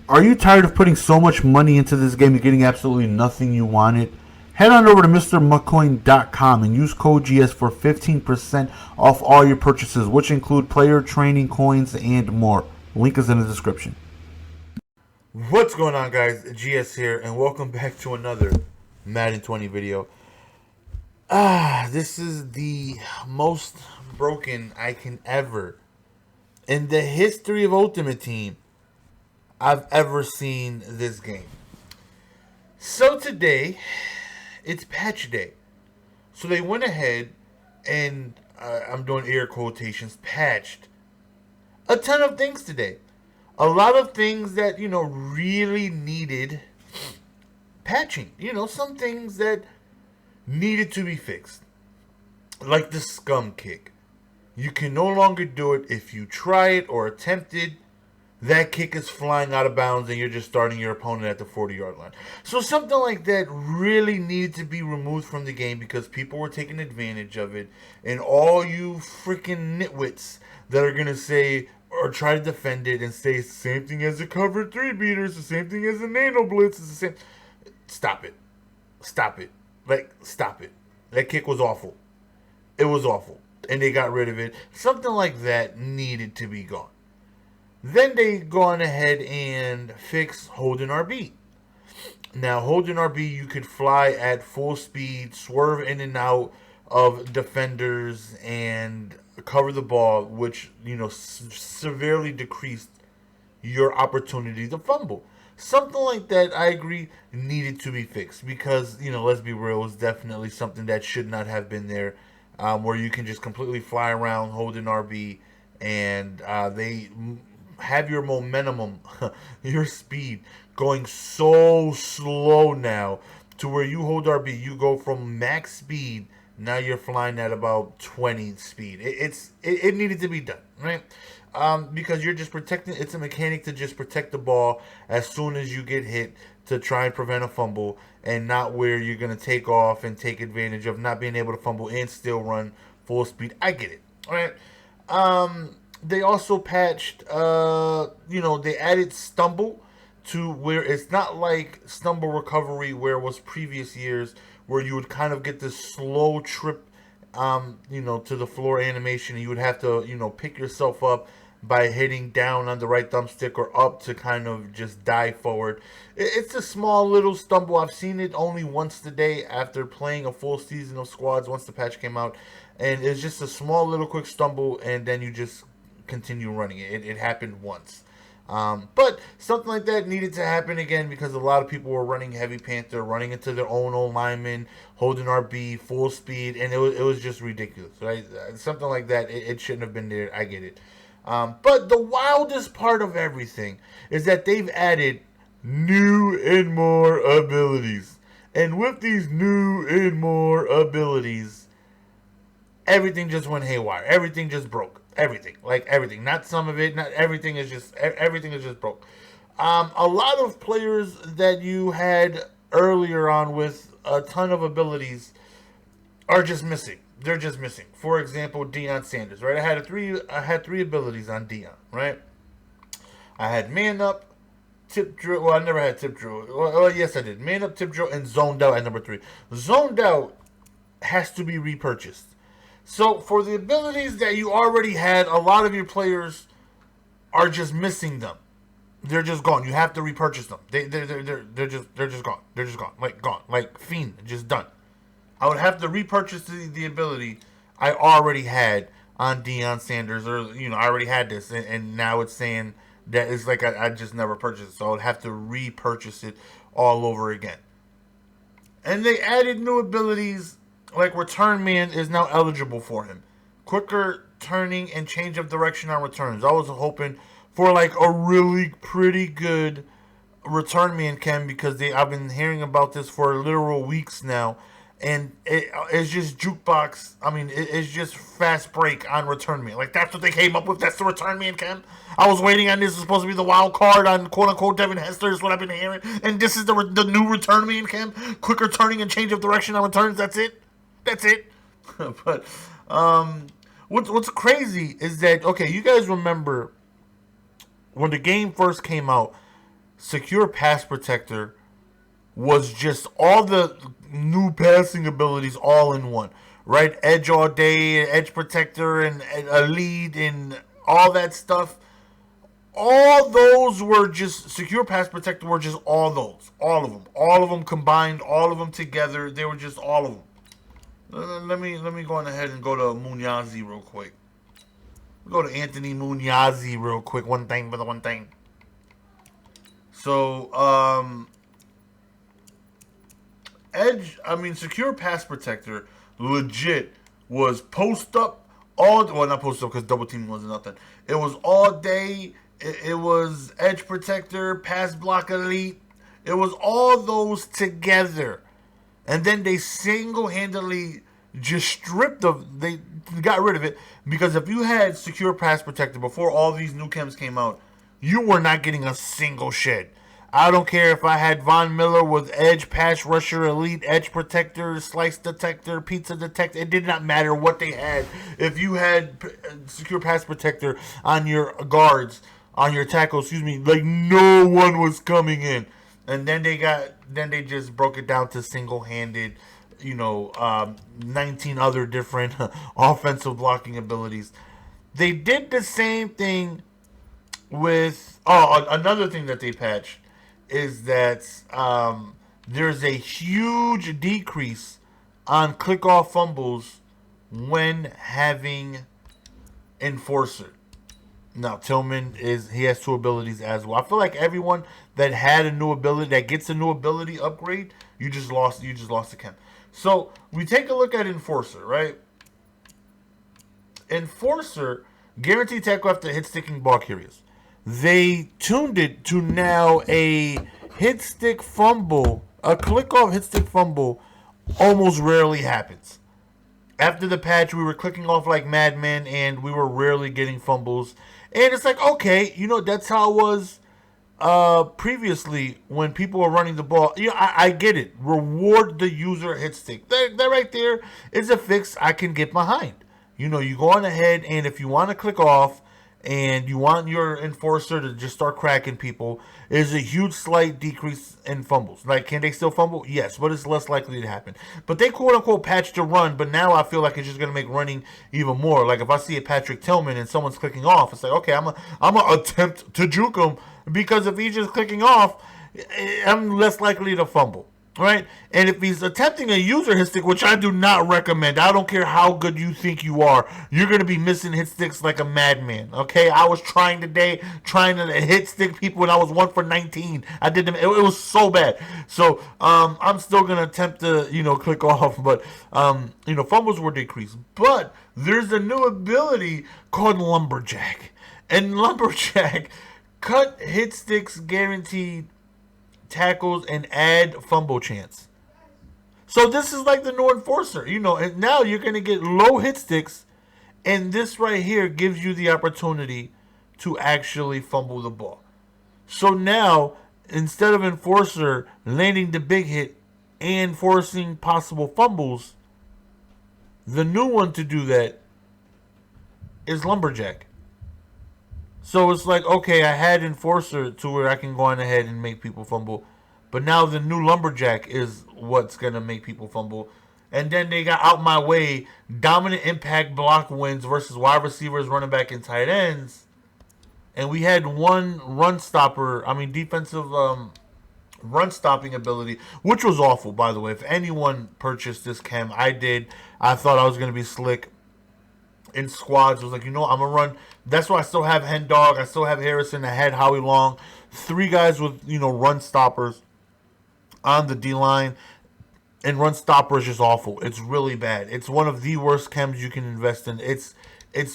Are you tired of putting so much money into this game and getting absolutely nothing you wanted? Head on over to MrMcCoin.com and use code GS for 15% off all your purchases, which include player training coins and more. Link is in the description. What's going on, guys? GS here, and welcome back to another Madden 20 video. This is the most broken I can ever, in the history of Ultimate Team, I've ever seen this game. So today, it's patch day. So they went ahead and, I'm doing air quotations, patched a ton of things today. A lot of things that, really needed patching. Some things that needed to be fixed. Like the scum kick. You can no longer do it if you try it or attempt it. That kick is flying out of bounds and you're just starting your opponent at the 40-yard line. So something like that really needed to be removed from the game because people were taking advantage of it. And all you freaking nitwits that are going to say or try to defend it and say it's the same thing as a cover 3 beater, it's the same thing as a nano blitz, it's the same. Stop it. Stop it. Stop it. That kick was awful. It was awful. And they got rid of it. Something like that needed to be gone. Then they gone ahead and fix holding RB. Now, holding RB, you could fly at full speed, swerve in and out of defenders, and cover the ball, which, severely decreased your opportunity to fumble. Something like that, I agree, needed to be fixed because, let's be real, it's definitely something that should not have been there, where you can just completely fly around holding RB, and they have your momentum, your speed going so slow now to where you hold RB, you go from max speed, now you're flying at about 20 speed. It needed to be done, right? Because you're just protecting, it's a mechanic to just protect the ball as soon as you get hit to try and prevent a fumble, and not where you're going to take off and take advantage of not being able to fumble and still run full speed. I get it, all right? They also patched, they added stumble to where it's not like stumble recovery where it was previous years where you would kind of get this slow trip, to the floor animation, and you would have to, pick yourself up by hitting down on the right thumbstick or up to kind of just dive forward. It's a small little stumble. I've seen it only once today after playing a full season of squads once the patch came out, and it's just a small little quick stumble, and then you just continue running it. It happened once. But something like that needed to happen again because a lot of people were running Heavy Panther, running into their own lineman, holding RB, full speed, and it was just ridiculous, right? Something like that, it shouldn't have been there. I get it. But the wildest part of everything is that they've added new and more abilities. And with these new and more abilities, everything just went haywire. Everything just broke. Everything, like everything, not some of it, not everything is just broke. A lot of players that you had earlier on with a ton of abilities are just missing. They're just missing. For example, Deion Sanders, right? I had three abilities on Deion, right? I had man up, tip drill. Well, I never had tip drill. Well, yes, I did. Man up, tip drill, and zoned out at number 3. Zoned out has to be repurchased. So for the abilities that you already had, a lot of your players are just missing them. They're just gone. You have to repurchase them. They're just gone. They're just gone. Like Fiend, just done. I would have to repurchase the ability I already had on Deion Sanders, or I already had this, and now it's saying that it's like I just never purchased it. So I would have to repurchase it all over again. And they added new abilities. Like Return Man is now eligible for him. Quicker turning and change of direction on returns. I was hoping for like a really pretty good Return Man chem because I've been hearing about this for literal weeks now. And it's just jukebox. I mean, it's just fast break on Return Man. Like, that's what they came up with. That's the Return Man chem. I was waiting on this. It's supposed to be the wild card on quote-unquote Devin Hester is what I've been hearing. And this is the new Return Man chem. Quicker turning and change of direction on returns. That's it. That's it. But what's crazy is that, okay, you guys remember when the game first came out, Secure Pass Protector was just all the new passing abilities all in one, right? Edge all day, Edge Protector, and a lead, and all that stuff. All those were just Secure Pass Protector were just all of them combined, all of them together. They were just all of them. Let me go on ahead and go to Munyazi real quick. Go to Anthony Munyazi real quick. One thing for the one thing. So, Secure Pass Protector legit was post up not post up because double teaming wasn't nothing. It was all day. It was Edge Protector, Pass Block Elite. It was all those together. And then they single-handedly just they got rid of it, because if you had Secure Pass Protector before all these new chems came out, you were not getting a single shed. I don't care if I had Von Miller with Edge, Pass Rusher, Elite, Edge Protector, Slice Detector, Pizza Detector. It did not matter what they had. If you had Secure Pass Protector on your guards, on your tackles, like no one was coming in. And then they just broke it down to single-handed, 19 other different offensive blocking abilities. They did the same thing with another thing that they patched is that there's a huge decrease on click-off fumbles when having Enforcer. Now, Tillman he has two abilities as well. I feel like everyone that had a new ability, that gets a new ability upgrade, you just lost the chem. So we take a look at Enforcer, right? Enforcer, guaranteed tackle after hit sticking ball carriers. They tuned it to now a hit stick fumble, a click off hit stick fumble almost rarely happens. After the patch, we were clicking off like madmen, and we were rarely getting fumbles. And it's like, okay, that's how it was previously when people were running the ball. I get it. Reward the user hit stick. That right there is a fix I can get behind. You go on ahead, and if you want to click off and you want your Enforcer to just start cracking people, there's a huge slight decrease in fumbles. Like, can they still fumble? Yes, but it's less likely to happen. But they quote-unquote patched the run, but now I feel like it's just going to make running even more. Like, if I see a Patrick Tillman and someone's clicking off, it's like, okay, I'm gonna attempt to juke him, because if he's just clicking off, I'm less likely to fumble. Right? And if he's attempting a user hit stick, which I do not recommend, I don't care how good you think you are, you're going to be missing hit sticks like a madman. Okay? I was trying to hit stick people, and I was 1 for 19. I did them. It was so bad. So, I'm still going to attempt to, click off, but, fumbles were decreased. But there's a new ability called Lumberjack. And Lumberjack cut hit sticks guaranteed tackles and add fumble chance. So this is like the new Enforcer, and now you're going to get low hit sticks, and this right here gives you the opportunity to actually fumble the ball. So now, instead of Enforcer landing the big hit and forcing possible fumbles, the new one to do that is Lumberjack. So it's like, okay, I had Enforcer to where I can go on ahead and make people fumble. But now the new Lumberjack is what's going to make people fumble. And then they got out my way, dominant impact block wins versus wide receivers, running back, and tight ends. And we had one defensive run stopping ability, which was awful, by the way. If anyone purchased this chem, I did. I thought I was going to be slick. In squads, I was like, I'm going to run. That's why I still have Hen Dog. I still have Harrison. I had Howie Long. 3 guys with, run stoppers on the D-line. And Runstopper is just awful. It's really bad. It's one of the worst chems you can invest in. It's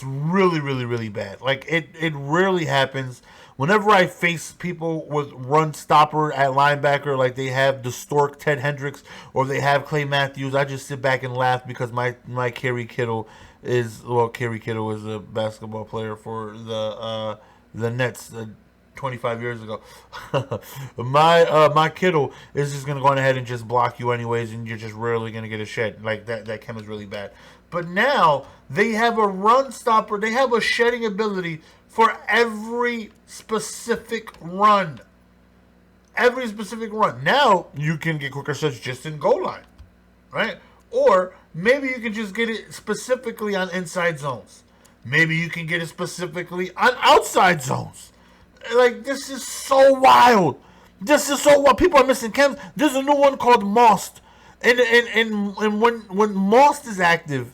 really, really, really bad. Like, it rarely happens. Whenever I face people with Runstopper at linebacker, like they have the Stork Ted Hendricks or they have Clay Matthews, I just sit back and laugh because my Kerry Kittle is a basketball player for the Nets 25 years ago. My Kittle is just gonna go on ahead and just block you anyways, and you're just rarely gonna get a shed. Like that chem is really bad. But now they have a run stopper. They have a shedding ability for every specific run. every specific run. Now you can get quicker steps just in goal line, right? Or maybe you can just get it specifically on inside zones. Maybe you can get it specifically on outside zones. Like, this is so wild. This is so wild. People are missing camps. There's a new one called Most. And when Most is active,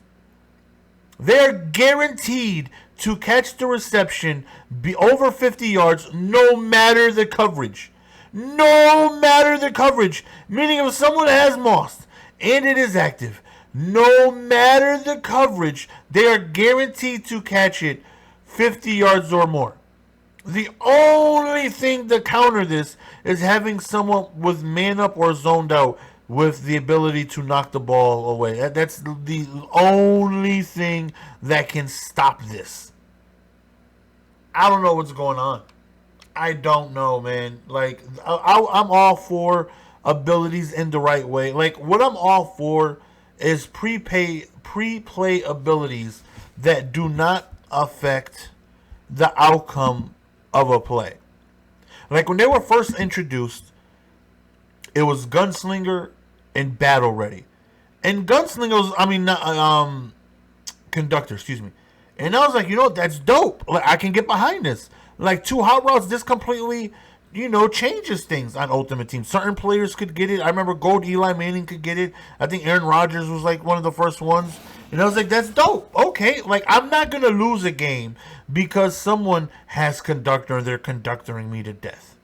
they're guaranteed to catch the reception, be over 50 yards, no matter the coverage. No matter the coverage. Meaning if someone has Most and it is active, no matter the coverage, they are guaranteed to catch it 50 yards or more. The only thing to counter this is having someone with man up or zoned out with the ability to knock the ball away. That's the only thing that can stop this. I don't know what's going on. I don't know, man. Like, I'm all for abilities in the right way. Like, what I'm all for is pre-play abilities that do not affect the outcome of a play. Like, when they were first introduced, it was Gunslinger and Battle Ready. And Gunslinger was, Conductor, excuse me. And I was like, that's dope. Like, I can get behind this. Like, 2 hot routes, this completely, changes things on Ultimate Team. Certain players could get it. I remember Gold Eli Manning could get it. I think Aaron Rodgers was, like, one of the first ones. And I was like, that's dope. Okay. Like, I'm not going to lose a game because someone has Conductor and they're conductoring me to death.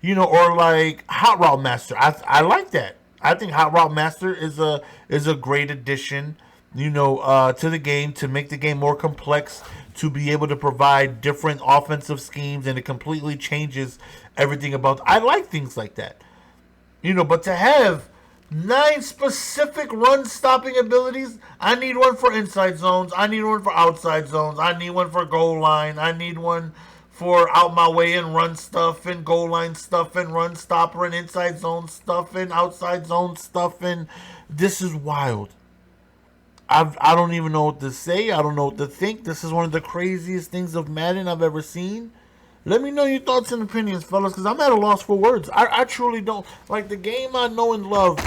Or, like, Hot Route Master. I like that. I think Hot Route Master is a great addition, to the game, to make the game more complex, to be able to provide different offensive schemes, and it completely changes everything about. I like things like that, but to have 9 specific run-stopping abilities, I need one for inside zones, I need one for outside zones, I need one for goal line, I need one for out my way and run stuff and goal line stuff and run stopper and inside zone stuff and outside zone stuff, and this is wild. I don't even know what to say. I don't know what to think. This is one of the craziest things of Madden I've ever seen. Let me know your thoughts and opinions, fellas, because I'm at a loss for words. I truly don't. Like, the game I know and love,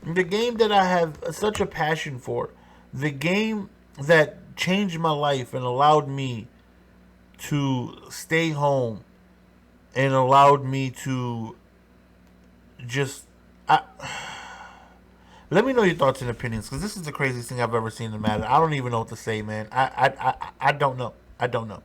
the game that I have such a passion for, the game that changed my life and allowed me to stay home and allowed me to just... Let me know your thoughts and opinions, because this is the craziest thing I've ever seen in Madden. I don't even know what to say, man. I don't know. I don't know.